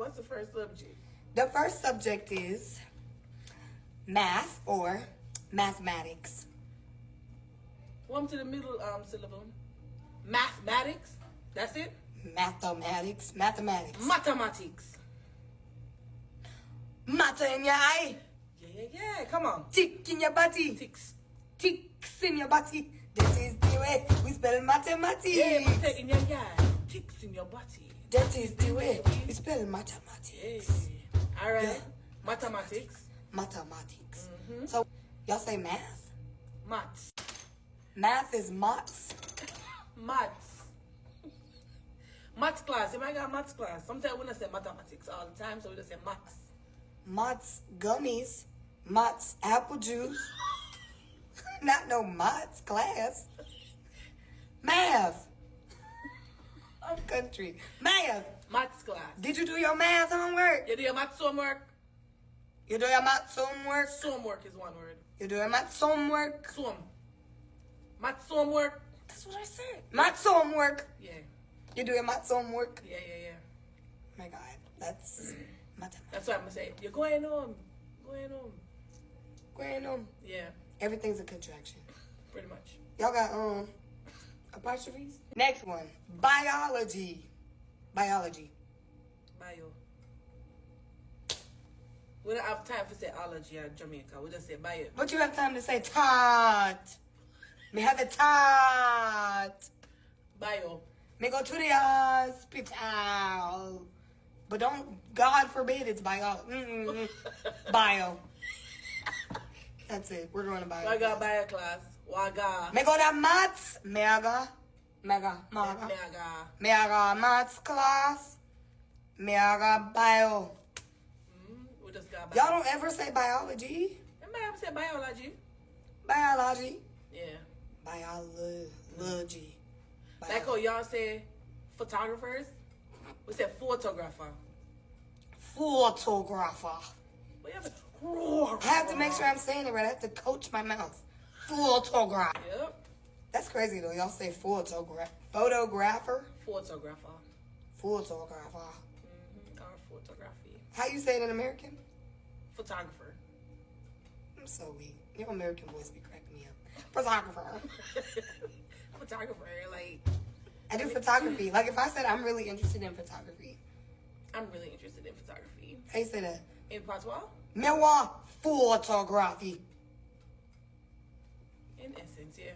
What's the first subject? The first subject is math or mathematics. One to the middle syllable. Mathematics. That's it. Mathematics. Mathematics. Matter in your eye. Yeah. Come on. Tick in your body. Ticks. Ticks in your body. That is the way we spell mathematics. Yeah, matter in your eye. Ticks in your body. That is the way we spell mathematics. Yeah. All right. Yeah. Mathematics. Mathematics. So, y'all say math? Maths. Math is mots. Maths. Maths class. You might got maths class. Sometimes we don't say mathematics all the time, so we just say maths. Mott's gummies. Mott's apple juice. Not no Mott's class. Math. I'm country. Math. Maths class. Did you do your math homework? You do your maths homework? You do your math homework? Homework is one word. You do your math homework? Som. Maths homework? That's what I said. Math homework. Yeah. You do your math homework? Yeah. Oh my God, that's mathematics. That's what I'm going to say. You're going home. Going on. Yeah, Everything's a contraction. pretty much. Y'all got apostrophes? Next one. Biology. Bio. We don't have time for say ology at Jamaica. We just say bio. But you have time to say taught. Me have a taught. Bio. Me go to the hospital. But don't, God forbid it's bio. Bio. That's it. We're going to bio. I got bio class. Waga. Me go to maths. Mega maths class. Mega bio. We just got bio. Y'all don't ever say biology. You might have to say biology. Biology. Yeah. Biology. Like how y'all say photographers. We say photographer. Photographer. We have I have to make sure I'm saying it right. I have to coach my mouth. Photograph. Yep. That's crazy though. Y'all say photographer. Photographer. Photographer. Or photography. How you say it in American? Photographer. I'm so weak. Your American voice be cracking me up. Photographer. Photographer, like. I do photography. Like if I said I'm really interested in photography. I'm really interested in photography. How you say that? In patois? Me want photography. In essence, yeah.